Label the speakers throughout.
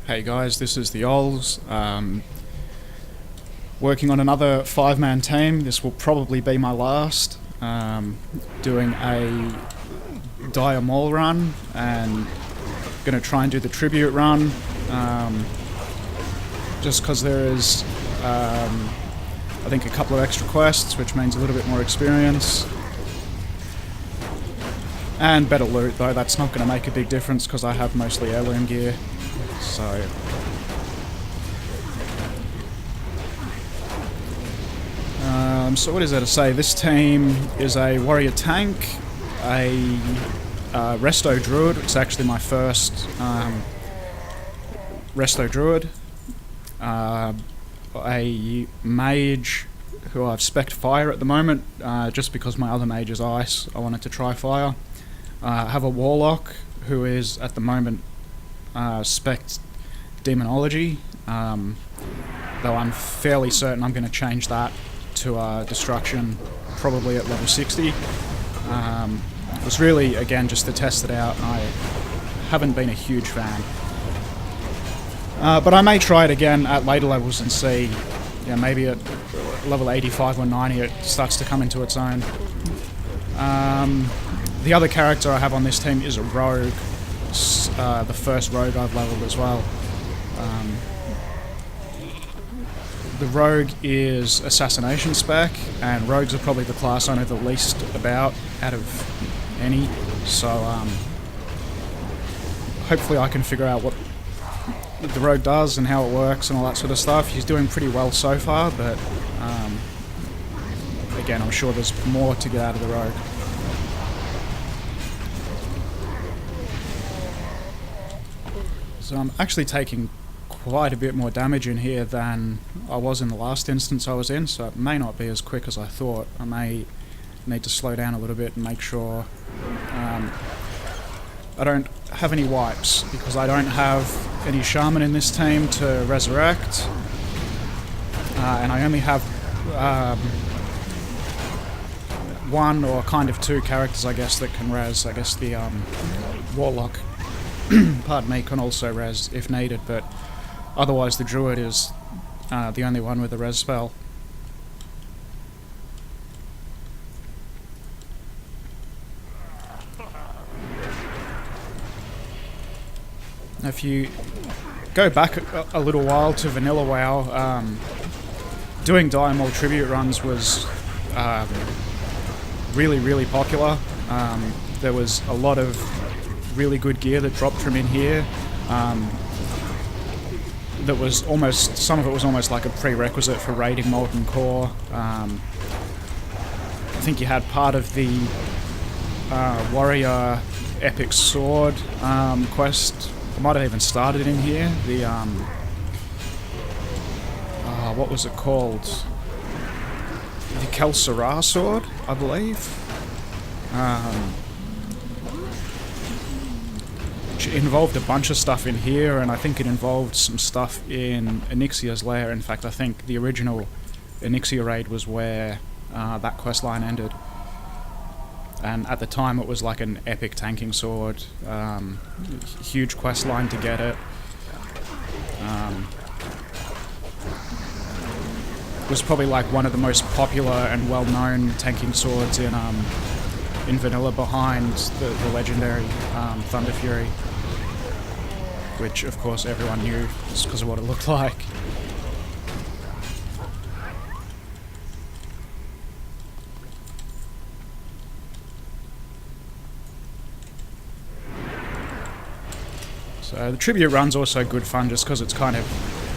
Speaker 1: Hey guys, this is the Ols. Working on another 5-man team. This will probably be my last. Doing a Dire Maul run and going to try and do the tribute run. Just because there is, I think, a couple of extra quests, which means a little bit more experience. And better loot, though. That's not going to make a big difference because I have mostly heirloom gear. So what is there to say? This team is a warrior tank, a Resto Druid. It's actually my first Resto Druid. A Mage who I've spec'd fire at the moment, just because my other Mage is ice. I wanted to try fire. I have a Warlock who is at the moment spec'd demonology, though I'm fairly certain I'm going to change that to destruction probably at level 60. It was really, again, just to test it out. I haven't been a huge fan, but I may try it again at later levels and see, maybe at level 85 or 90 it starts to come into its own. The other character I have on this team is a rogue. The first rogue I've leveled as well. The rogue is Assassination spec, and rogues are probably the class I know the least about out of any, so hopefully I can figure out what the rogue does and how it works and all that sort of stuff. He's doing pretty well so far, but again, I'm sure there's more to get out of the rogue. So I'm actually taking quite a bit more damage in here than I was in the last instance I was in, so it may not be as quick as I thought. I may need to slow down a little bit and make sure I don't have any wipes, because I don't have any shaman in this team to resurrect, and I only have one or kind of two characters, I guess, that can res. I guess the Warlock pardon me, can also res if needed, but otherwise the Druid is the only one with a res spell. If you go back a little while to Vanilla WoW, doing Dire Maul tribute runs was really popular. There was a lot of really good gear that dropped from in here. That was almost, some of it was almost like a prerequisite for raiding Molten Core. I think you had part of the Warrior Epic Sword quest. I might have even started in here. The what was it called? The Kelsara Sword, I believe. Which involved a bunch of stuff in here, and I think it involved some stuff in Onyxia's lair. In fact, I think the original Onyxia raid was where that quest line ended. And at the time it was like an epic tanking sword, huge quest line to get it. It was probably like one of the most popular and well-known tanking swords in vanilla, behind the legendary Thunder Fury, which of course everyone knew just because of what it looked like. So the tribute run's also good fun just because it's kind of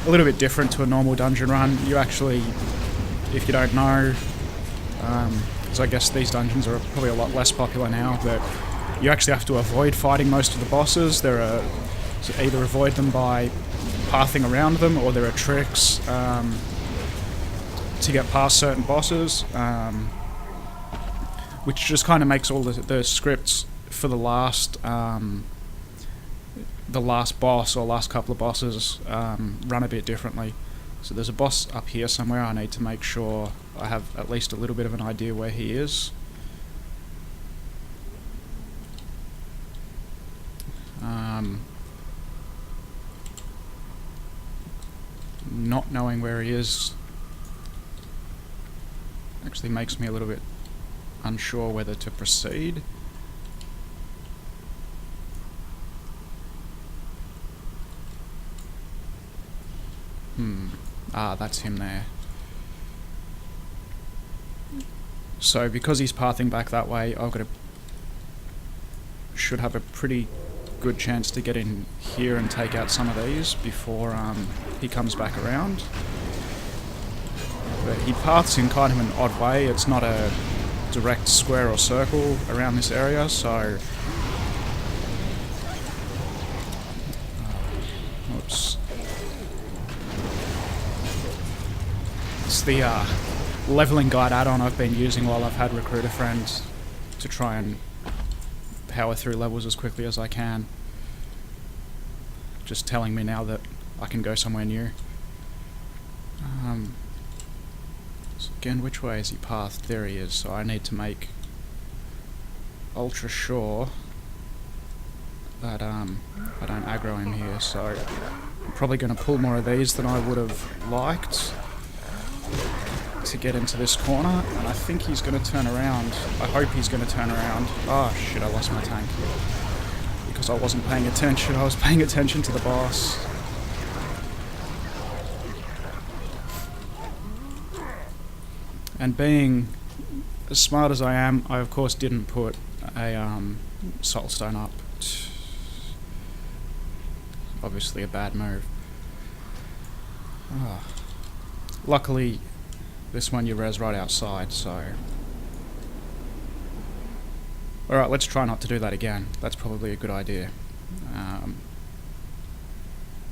Speaker 1: a little bit different to a normal dungeon run. You actually, if you don't know, because I guess these dungeons are probably a lot less popular now, but you actually have to avoid fighting most of the bosses. There are, so either avoid them by pathing around them, or there are tricks to get past certain bosses, which just kind of makes all the scripts for the last boss or last couple of bosses run a bit differently. So there's a boss up here somewhere. I need to make sure I have at least a little bit of an idea where he is. not knowing where he is actually makes me a little bit unsure whether to proceed. That's him there. So because he's pathing back that way, should have a pretty good chance to get in here and take out some of these before he comes back around. But he paths in kind of an odd way. It's not a direct square or circle around this area, so... Oops. It's the leveling guide add-on I've been using while I've had recruiter friends to try and power through levels as quickly as I can. Just telling me now that I can go somewhere new. So again, which way is he pathed? There he is, so I need to make ultra sure that I don't aggro him here, so I'm probably going to pull more of these than I would have liked to get into this corner, and I think he's going to turn around. I hope he's going to turn around. Oh shit, I lost my tank. Because I wasn't paying attention, I was paying attention to the boss. And being as smart as I am, I of course didn't put a soulstone up. Obviously a bad move. Oh. Luckily, this one you res right outside, so... Alright, let's try not to do that again. That's probably a good idea.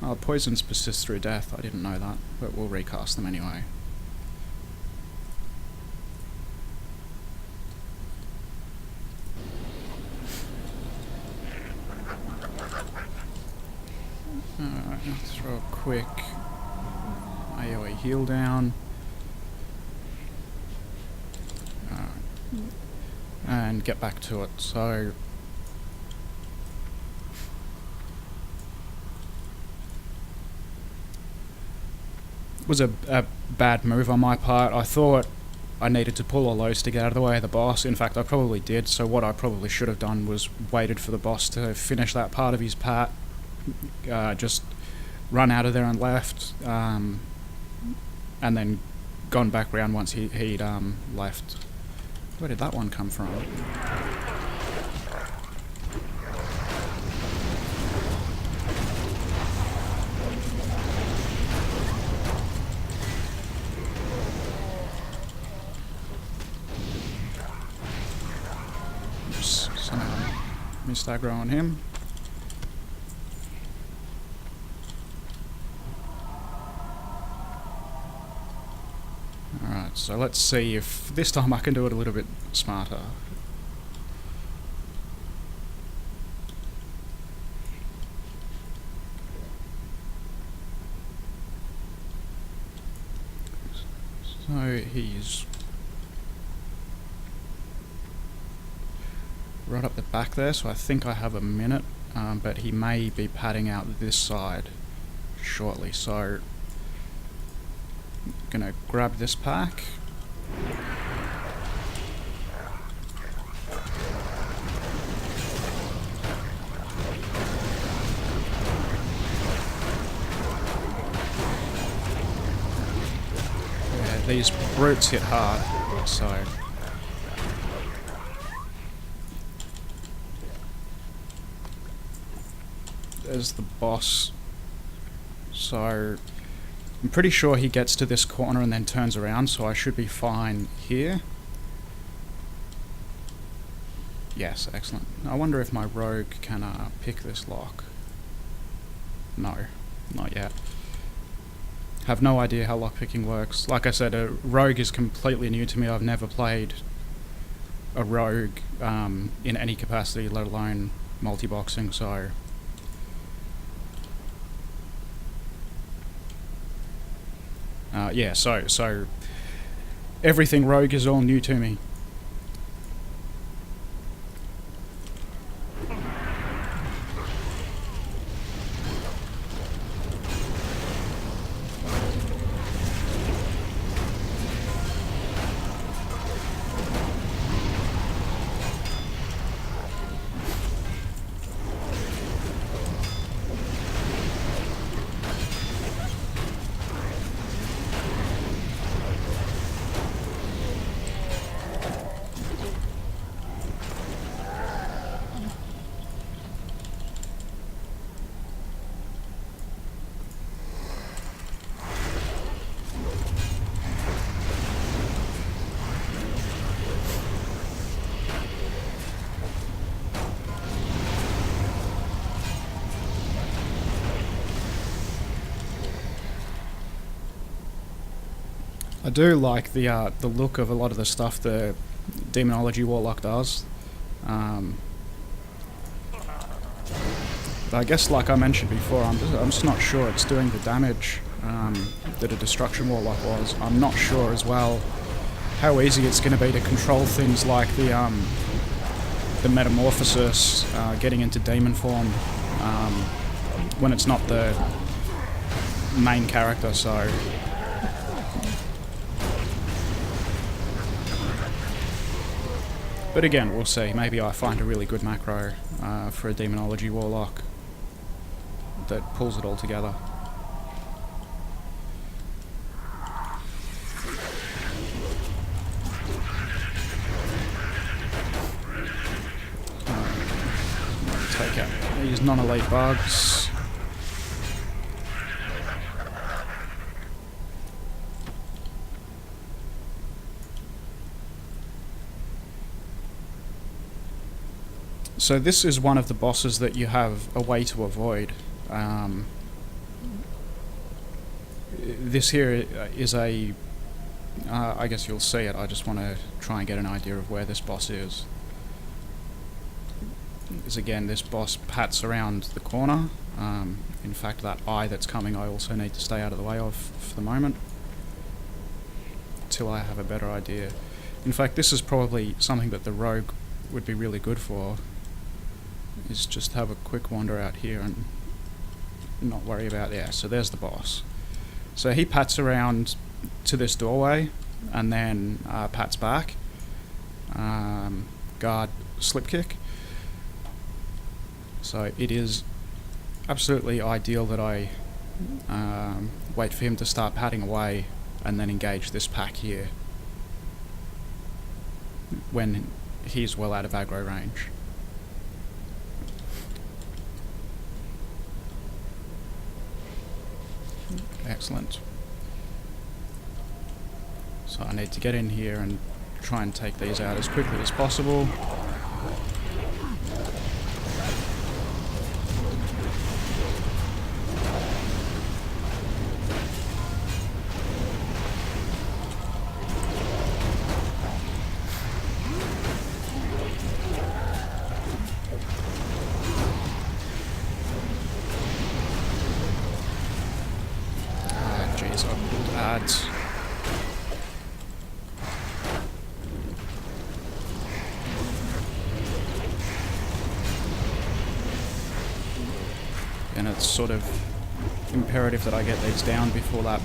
Speaker 1: Oh, poisons persist through death. I didn't know that, but we'll recast them anyway. Alright, throw a quick AoE heal down. And get back to it. So it was a bad move on my part. I thought I needed to pull all those to get out of the way of the boss. In fact, I probably did. So what I probably should have done was waited for the boss to finish that part of his pat, just run out of there and left, and then gone back round once he'd left. Where did that one come from? Oops, somehow missed aggro on him. Alright, so let's see if this time I can do it a little bit smarter. So he's right up the back there, so I think I have a minute, but he may be padding out this side shortly, so gonna grab this pack. Yeah, these brutes hit hard, so there's the boss. So I'm pretty sure he gets to this corner and then turns around, so I should be fine here. Yes, excellent. I wonder if my rogue can pick this lock. No, not yet. Have no idea how lockpicking works. Like I said, a rogue is completely new to me. I've never played a rogue in any capacity, let alone multiboxing, so... yeah, so everything rogue is all new to me. I do like the look of a lot of the stuff the Demonology Warlock does. But I guess, like I mentioned before, I'm just not sure it's doing the damage that a Destruction Warlock was. I'm not sure as well how easy it's going to be to control things like the Metamorphosis, getting into demon form when it's not the main character, so... But again, we'll see. Maybe I find a really good macro for a Demonology Warlock that pulls it all together. Take out these non-elite bugs. So this is one of the bosses that you have a way to avoid. This here is a... I guess you'll see it, I just want to try and get an idea of where this boss is. Again, this boss pats around the corner. In fact, that eye that's coming I also need to stay out of the way of for the moment, till I have a better idea. In fact, this is probably something that the rogue would be really good for, is just have a quick wander out here and not worry about... Yeah, so there's the boss. So he pats around to this doorway and then pats back. Guard, slip kick. So it is absolutely ideal that I wait for him to start patting away and then engage this pack here when he's well out of aggro range. Excellent. So I need to get in here and try and take these out as quickly as possible. And it's sort of imperative that I get these down before that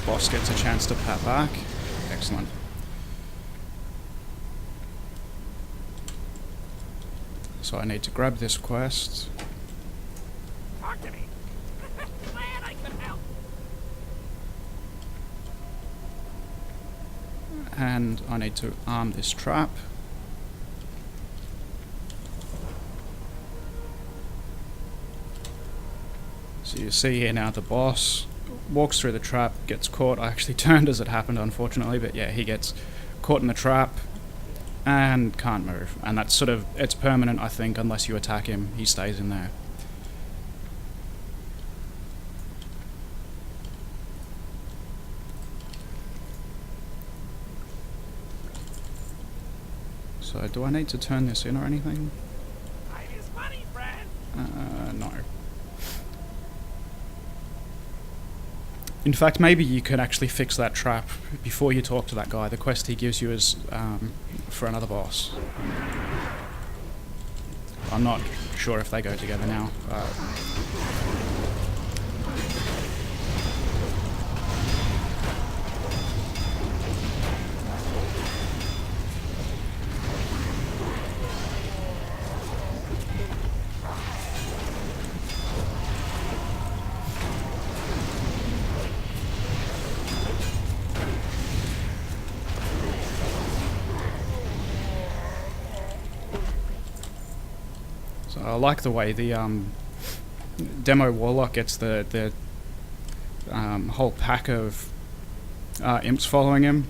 Speaker 1: boss gets a chance to pat back. Excellent. So I need to grab this quest.
Speaker 2: Talk to me. Glad I could help.
Speaker 1: And I need to arm this trap. So you see here now the boss walks through the trap, gets caught. I actually turned as it happened, unfortunately, but yeah, he gets caught in the trap and can't move. And that's sort of, it's permanent, I think, unless you attack him, he stays in there. So do I need to turn this in or anything?
Speaker 2: Time is money, friend.
Speaker 1: No. In fact, maybe you can actually fix that trap before you talk to that guy. The quest he gives you is for another boss. I'm not sure if they go together now. So I like the way the demo Warlock gets the whole pack of imps following him.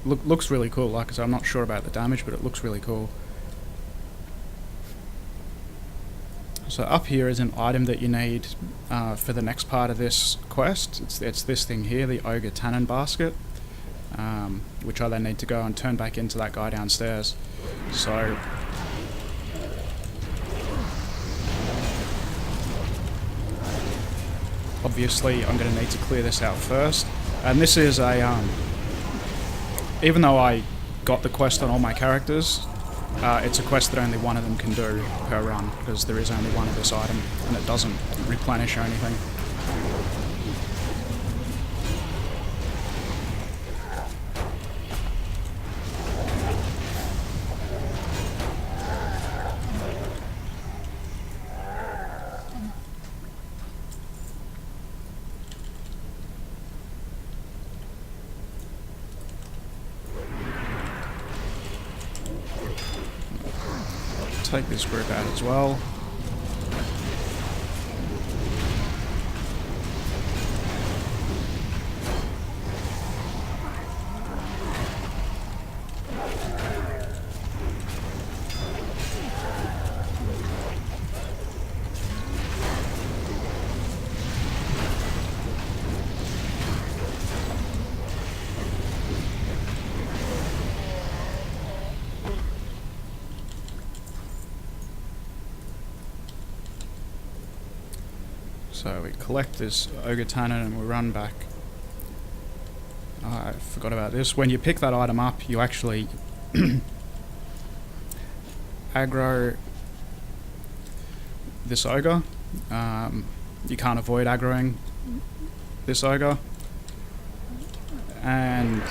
Speaker 1: Looks really cool. Like I said, I'm not sure about the damage, but it looks really cool. So up here is an item that you need for the next part of this quest. It's this thing here, the Ogre Tannin Basket, which I then need to go and turn back into that guy downstairs. So obviously I'm going to need to clear this out first. And this is a, even though I got the quest on all my characters, it's a quest that only one of them can do per run, because there is only one of this item, and it doesn't replenish or anything. Take this group out as well. So we collect this Ogre Tannin and we run back. I forgot about this. When you pick that item up, you actually aggro this ogre. You can't avoid aggroing this ogre. And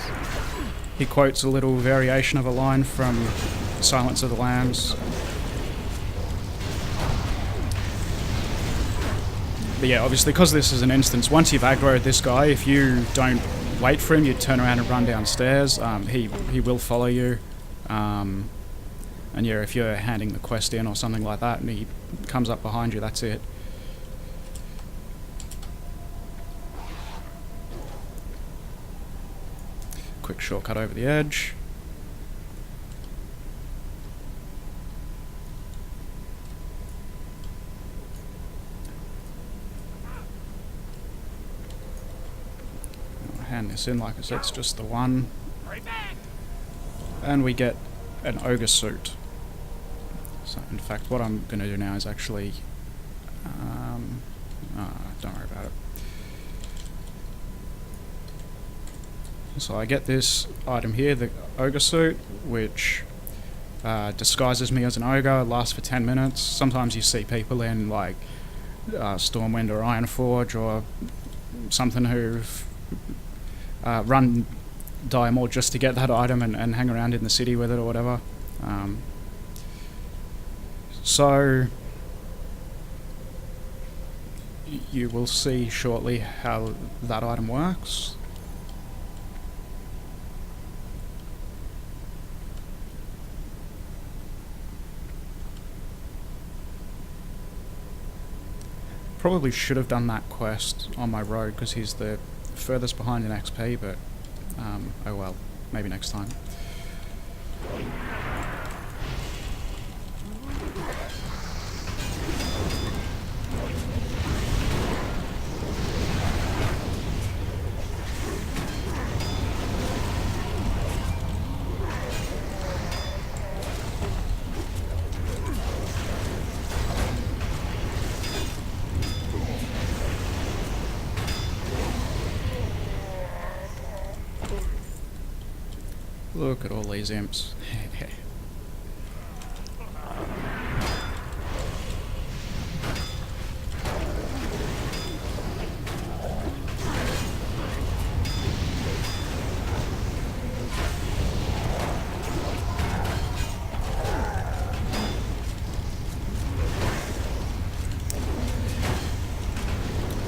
Speaker 1: he quotes a little variation of a line from Silence of the Lambs. But yeah, obviously, because this is an instance, once you've aggroed this guy, if you don't wait for him, you turn around and run downstairs. He will follow you. And yeah, if you're handing the quest in or something like that, and he comes up behind you, that's it. Quick shortcut over the edge. Hand this in, like I said, it's just the one. And we get an ogre suit. So in fact what I'm going to do now is actually don't worry about it. So I get this item here, the ogre suit, which disguises me as an ogre, lasts for 10 minutes. Sometimes you see people in like Stormwind or Ironforge or something who've run Dire Maul just to get that item and hang around in the city with it or whatever. So you will see shortly how that item works. Probably should have done that quest on my road because he's the furthest behind in XP, but oh well, maybe next time. Look at all these imps.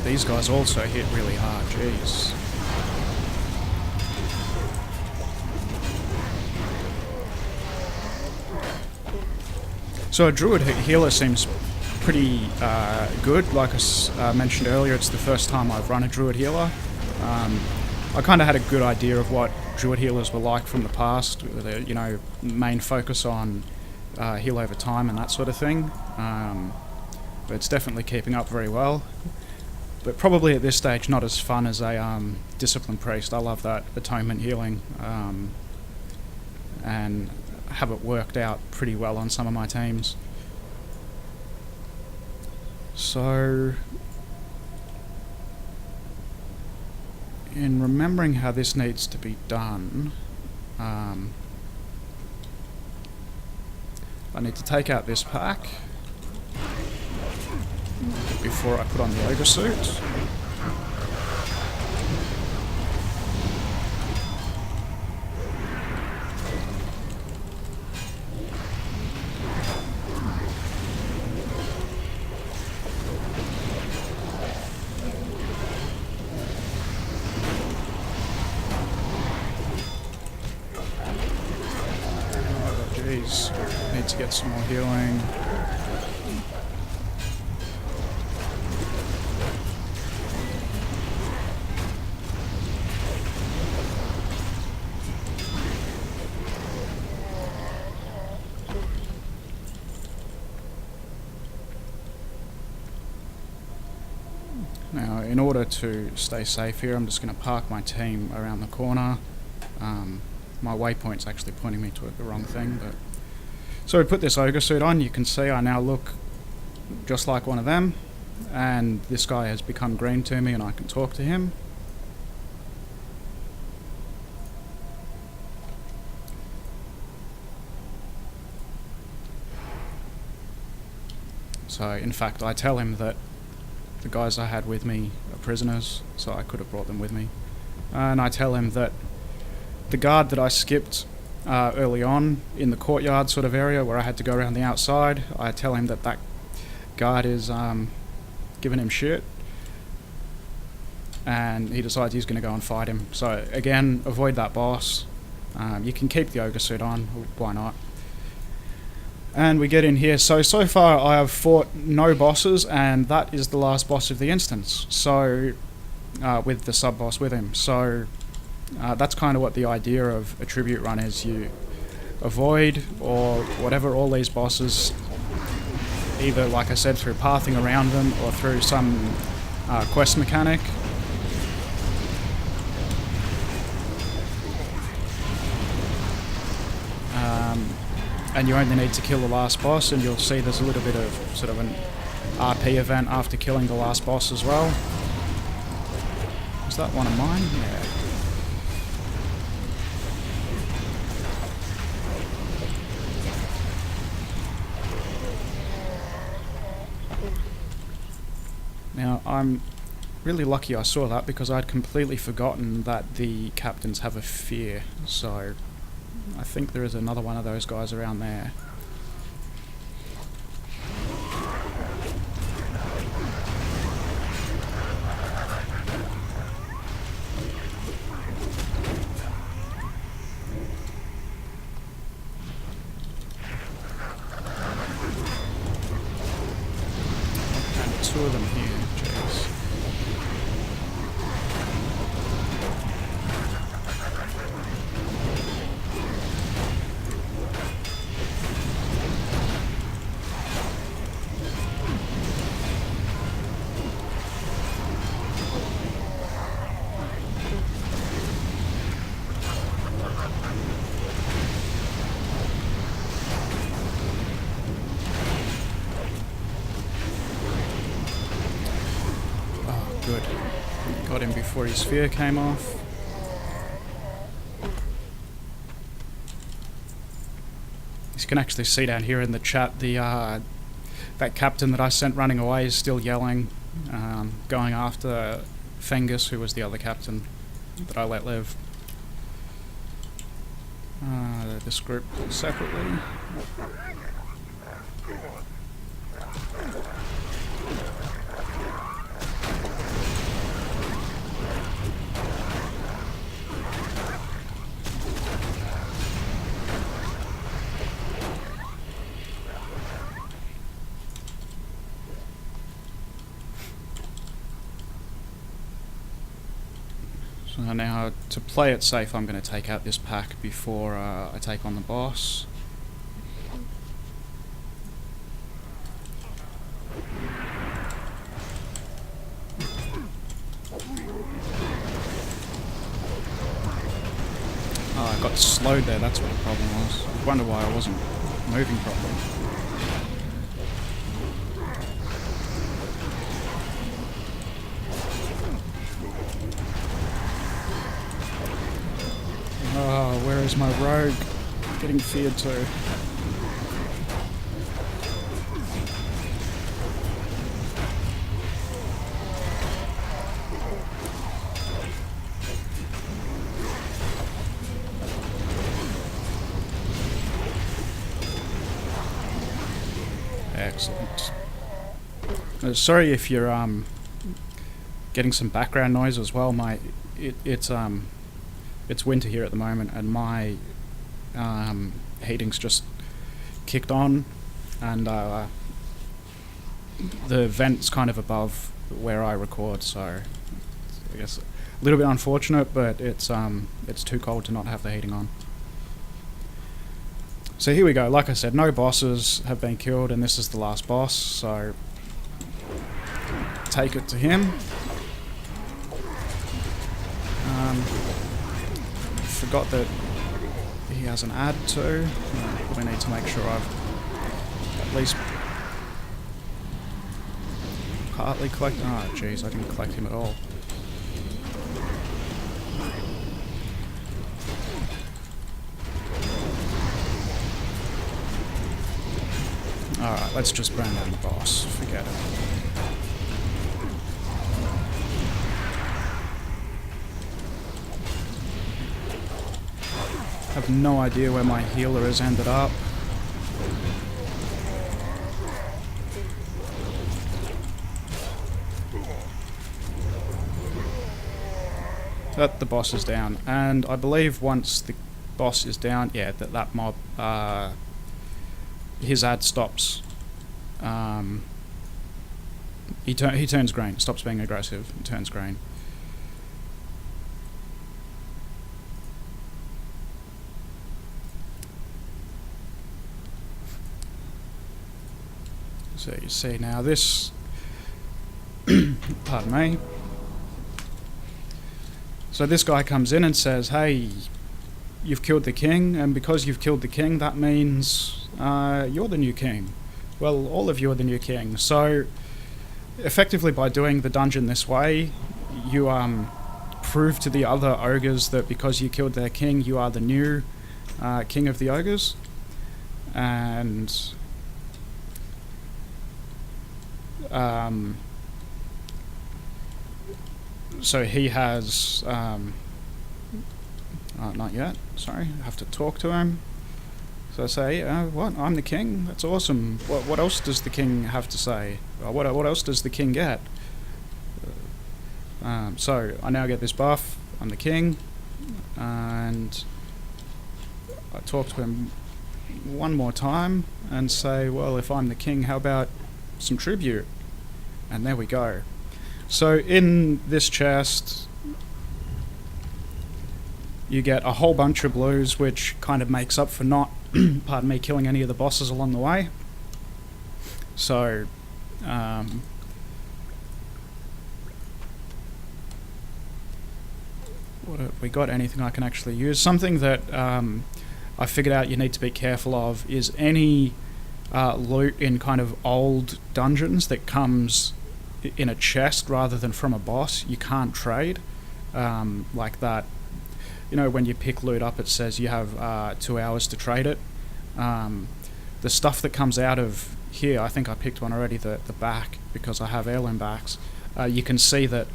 Speaker 1: These guys also hit really hard, jeez. So a Druid healer seems pretty good. Like I mentioned earlier, it's the first time I've run a Druid healer. I kind of had a good idea of what Druid healers were like from the past, with a, you know, main focus on heal over time and that sort of thing. but it's definitely keeping up very well. But probably at this stage not as fun as a Discipline Priest. I love that atonement healing, and have it worked out pretty well on some of my teams. So, in remembering how this needs to be done, I need to take out this pack before I put on the ogre suit. Need to get some more healing. Now, in order to stay safe here, I'm just going to park my team around the corner. My waypoint's actually pointing me to the wrong thing, but so we put this ogre suit on. You can see I now look just like one of them, and this guy has become green to me and I can talk to him. So in fact I tell him that the guys I had with me are prisoners, so I could have brought them with me, and I tell him that the guard that I skipped early on in the courtyard sort of area where I had to go around the outside, I tell him that that guard is giving him shit, and he decides he's going to go and fight him. So again, avoid that boss. You can keep the ogre suit on, why not? And we get in here. So far I have fought no bosses, and that is the last boss of the instance, so with the sub boss with him. So that's kind of what the idea of a tribute run is. You avoid or whatever all these bosses, either, like I said, through pathing around them or through some quest mechanic. And you only need to kill the last boss, and you'll see there's a little bit of sort of an RP event after killing the last boss as well. Is that one of mine? Yeah. Now, I'm really lucky I saw that, because I'd completely forgotten that the captains have a fear, so I think there is another one of those guys around there. And two of them here, jeez. Good. Got him before his fear came off. You can actually see down here in the chat the that captain that I sent running away is still yelling, going after Fengus, who was the other captain that I let live. This group separately. So now, to play it safe, I'm going to take out this pack before I take on the boss. got slowed there, that's what the problem was. I wonder why I wasn't moving properly. Oh, where is my rogue? Getting feared too. Excellent. Sorry if you're getting some background noise as well. It's winter here at the moment, and my heating's just kicked on, and the vent's kind of above where I record, so I guess a little bit unfortunate, but it's too cold to not have the heating on. So here we go. Like I said, no bosses have been killed, and this is the last boss, so take it to him. Forgot that he has an ad too. We need to make sure I've at least partly collected. Oh jeez, I didn't collect him at all. Alright, let's just burn down the boss. Forget it. I have no idea where my healer has ended up. But the boss is down, and I believe once the boss is down, yeah, that mob, his ad stops. He turns green, stops being aggressive, and turns green. So you see now this, pardon me. So this guy comes in and says, hey, you've killed the king, and because you've killed the king, that means you're the new king. Well, all of you are the new king. So effectively by doing the dungeon this way, you prove to the other ogres that because you killed their king, you are the new king of the ogres. And so he has not yet, sorry, I have to talk to him. So I say, what, I'm the king? That's awesome. What else does the king have to say? What else does the king get? So I now get this buff, I'm the king, and I talk to him one more time and say, well, if I'm the king, how about some tribute? And there we go. So in this chest you get a whole bunch of blues, which kind of makes up for not pardon me, killing any of the bosses along the way. So what have we got? Anything I can actually use? Something that I figured out you need to be careful of is any loot in kind of old dungeons that comes in a chest rather than from a boss. You can't trade like that. You know, when you pick loot up, it says you have 2 hours to trade it. The stuff that comes out of here, I think I picked one already, the back, because I have heirloom backs. You can see that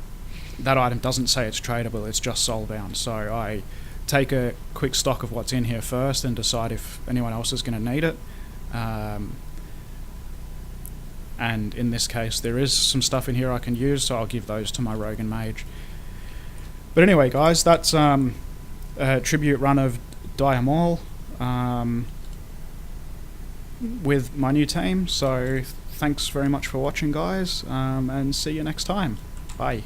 Speaker 1: that item doesn't say it's tradable, it's just soulbound. So I take a quick stock of what's in here first and decide if anyone else is going to need it. And in this case there is some stuff in here I can use, so I'll give those to my rogue and mage. But anyway guys, that's a tribute run of Dire Maul with my new team. So thanks very much for watching guys, and see you next time. Bye.